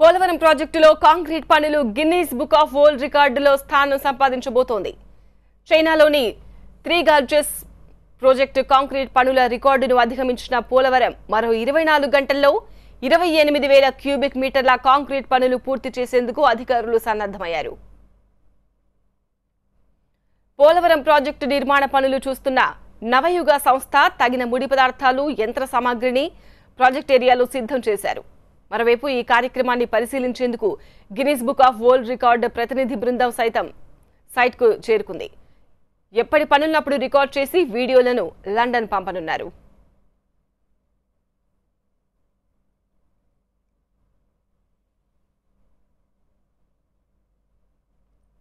పోలవరం ప్రాజెక్టులో కాంక్రీట్ పనులు Guinness book of world రికార్డులో స్థానం సంపాదించబోతోంది. చైనాలోని 3 గార్జెస్ ప్రాజెక్టు కాంక్రీట్ పనుల రికార్డును అధిగమించిన పోలవరం మరో 24 గంటల్లో 28,000 క్యూబిక్ మీటర్ల కాంక్రీట్ పనులు పూర్తి చేసేందుకు అధికారులు సన్నద్ధమయ్యారు. పోలవరం ప్రాజెక్టు నిర్మాణ పనులు చూస్తున్న నవయుగ సంస్థ తగిన ముడి పదార్థాలు, యంత్ర సామాగ్రిని ప్రాజెక్ట్ ఏరియాలో సిద్ధం చేశారు. మరోవైపు ఈ కార్యక్రమాన్ని పరిశీలించేందుకు Guinness book of world record ప్రతినిధి బృందం సైతం సైట్కు చేరుకుంది. ఎప్పటి పనులప్పుడు రికార్డ్ చేసి వీడియోలను లండన్ పంపనున్నారు.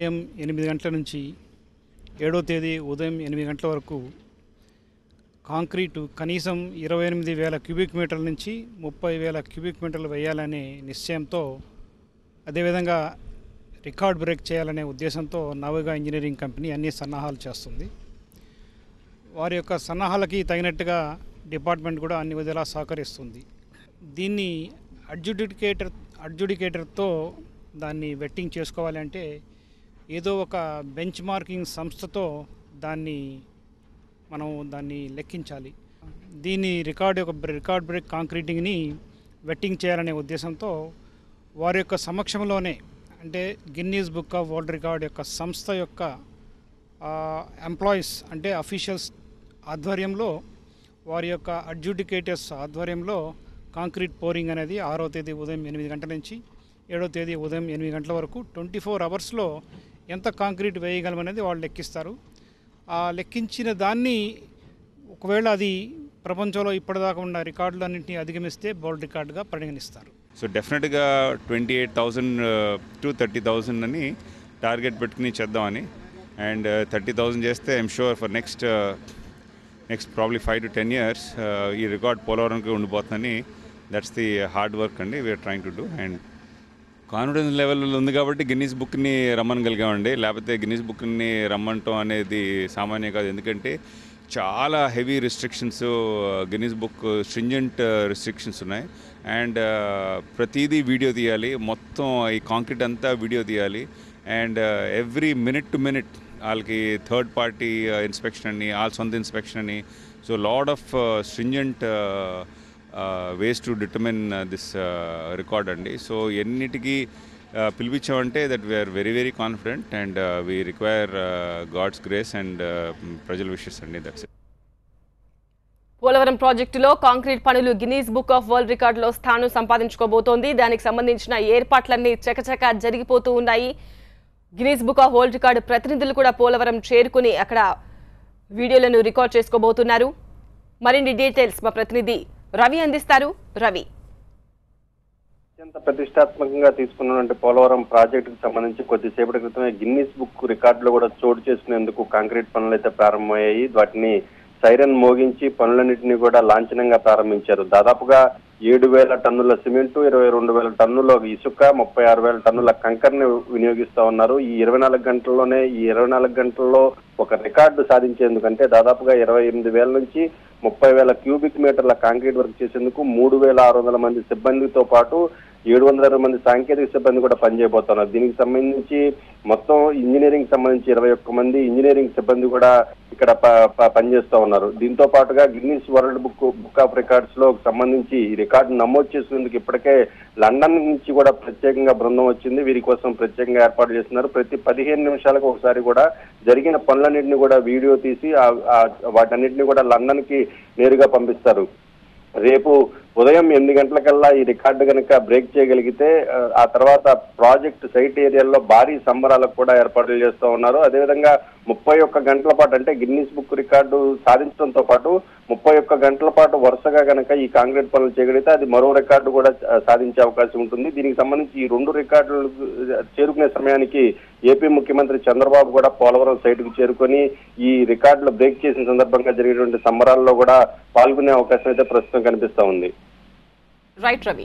8 గంటల నుంచి 7వ తేదీ ఉదయం 8 గంటల వరకు కాంక్రీటు కనీసం 28,000 క్యూబిక్ మీటర్ల నుంచి 30,000 క్యూబిక్ మీటర్లు వేయాలనే నిశ్చయంతో, అదేవిధంగా రికార్డ్ బ్రేక్ చేయాలనే ఉద్దేశంతో నవయుగ ఇంజనీరింగ్ కంపెనీ అన్ని సన్నాహాలు చేస్తుంది. వారి యొక్క సన్నాహాలకి తగినట్టుగా డిపార్ట్మెంట్ కూడా అన్ని విధాలా సహకరిస్తుంది. దీన్ని అడ్జుడికేటర్తో దాన్ని వెట్టింగ్ చేసుకోవాలంటే ఏదో ఒక బెంచ్ మార్కింగ్ సంస్థతో మనం దాన్ని లెక్కించాలి. దీన్ని రికార్డ్ బ్రేక్ కాంక్రీటింగ్ని వెట్టింగ్ చేయాలనే ఉద్దేశంతో వారి యొక్క సమక్షంలోనే, అంటే Guinness book of world record యొక్క సంస్థ యొక్క ఎంప్లాయీస్ అంటే అఫీషియల్స్ ఆధ్వర్యంలో, వారి యొక్క అడ్జుడికేటర్స్ ఆధ్వర్యంలో కాంక్రీట్ పోరింగ్ అనేది 6వ తేదీ ఉదయం 8 గంటల నుంచి 7వ తేదీ ఉదయం 8 గంటల వరకు 24 అవర్స్లో ఎంత కాంక్రీట్ వేయగలమనేది వాళ్ళు లెక్కిస్తారు. ఆ లెక్కించిన దాన్ని ఒకవేళ అది ప్రపంచంలో ఇప్పటిదాకా ఉన్న రికార్డులన్నింటినీ అధిగమిస్తే వరల్డ్ రికార్డుగా పరిగణిస్తారు. సో డెఫినెట్గా 28,000 to 30,000 అని టార్గెట్ పెట్టుకుని చేద్దామని. అండ్ 30,000 చేస్తే I'm sure for next probably 5 to 10 years ఈ రికార్డ్ పోలవరంకి ఉండిపోతుందని. దట్స్ ది హార్డ్ వర్క్ అండి we're trying to do. And confidence level ఉంది కాబట్టి గిన్నీస్ బుక్ని రమ్మనగలిగామండి. లేకపోతే గిన్నీస్ బుక్ని రమ్మంటాం అనేది సామాన్యం కాదు. ఎందుకంటే చాలా heavy restrictions, Guinness book stringent restrictions ఉన్నాయి. అండ్ ప్రతిదీ వీడియో తీయాలి, మొత్తం ఈ కాంక్రీట్ అంతా వీడియో తీయాలి. And every minute to minute వాళ్ళకి థర్డ్ పార్టీ ఇన్స్పెక్షన్ అని, వాళ్ళ సొంత ఇన్స్పెక్షన్ అని. So lot of stringent ways to determine this record అండి. సో ఎన్నిటికీ పిలిపించామంటే that we're very very confident and we require god's grace and ప్రజల విషెస్ అండి. That's it. పోలవరం ప్రాజెక్టులో కాంక్రీట్ పనులు గిన్నీస్ బుక్ ఆఫ్ వరల్డ్ రికార్డులో స్థానం సంపాదించుకోబోతోంది. దానికి సంబంధించిన ఏర్పాట్లన్నీ చకచకా జరిగిపోతూ ఉన్నాయి. Guinness book of world record ప్రతినిధులు కూడా పోలవరం చేరుకుని అక్కడ వీడియోలను రికార్డ్ చేసుకోబోతున్నారు. మరిన్ని డీటెయిల్స్ మా ప్రతినిధి రవి అందిస్తారు. రవి, అత్యంత ప్రతిష్టాత్మకంగా తీసుకున్నటువంటి పోలవరం ప్రాజెక్టుకు సంబంధించి కొద్దిసేపటి క్రితమే గిన్నీస్ బుక్ రికార్డులో కూడా చోటు చేసుకునేందుకు కాంక్రీట్ పనులు అయితే ప్రారంభమయ్యాయి. వాటిని సైరన్ మోగించి పనులన్నింటినీ కూడా లాంఛనంగా ప్రారంభించారు. దాదాపుగా 7,000 టన్నుల సిమెంటు, 22,000 టన్నుల ఇసుక, 36,000 టన్నుల కంకర్ని వినియోగిస్తా ఉన్నారు. ఈ 24 గంటల్లో ఒక రికార్డు సాధించేందుకంటే దాదాపుగా 28,000 నుంచి 30,000 క్యూబిక్ మీటర్ల కాంక్రీట్ వర్క్ చేసేందుకు 3,600 మంది సిబ్బందితో పాటు 720 మంది సాంకేతిక సిబ్బంది కూడా పనిచేయబోతున్నారు. దీనికి సంబంధించి మొత్తం ఇంజనీరింగ్ సంబంధించి 21 మంది ఇంజనీరింగ్ సిబ్బంది కూడా ఇక్కడ పనిచేస్తూ ఉన్నారు. దీంతో పాటుగా Guinness world book of records లో సంబంధించి ఈ రికార్డు నమోదు చేసేందుకు ఇప్పటికే లండన్ నుంచి కూడా ప్రత్యేకంగా బృందం వచ్చింది. వీరి కోసం ప్రత్యేకంగా ఏర్పాటు చేస్తున్నారు. ప్రతి 15 నిమిషాలకు ఒకసారి కూడా జరిగిన పనులన్నింటినీ కూడా వీడియో తీసి వాటన్నిటిని కూడా లండన్ కి నేరుగా పంపిస్తారు. రేపు ఉదయం 8 గంటలకల్లా ఈ రికార్డు కనుక బ్రేక్ చేయగలిగితే ఆ తర్వాత ప్రాజెక్ట్ సైట్ ఏరియాలో భారీ సంబరాలకు కూడా ఏర్పాట్లు చేస్తూ ఉన్నారు. అదేవిధంగా 31 గంటల పాటు, అంటే గిన్నీస్ బుక్ రికార్డు సాధించడంతో పాటు 31 గంటల పాటు వరుసగా కనుక ఈ కాంక్రీట్ పనులు చేయగలిగితే అది మరో రికార్డు కూడా సాధించే అవకాశం ఉంటుంది. దీనికి సంబంధించి ఈ 2 రికార్డులు చేరుకునే సమయానికి ఏపీ ముఖ్యమంత్రి చంద్రబాబు కూడా పోలవరం సైటుకు చేరుకొని ఈ రికార్డులు బ్రేక్ చేసిన సందర్భంగా జరిగినటువంటి సంబరాల్లో కూడా పాల్గొనే అవకాశం అయితే ప్రస్తుతం కనిపిస్తా ఉంది. రైట్ రవి.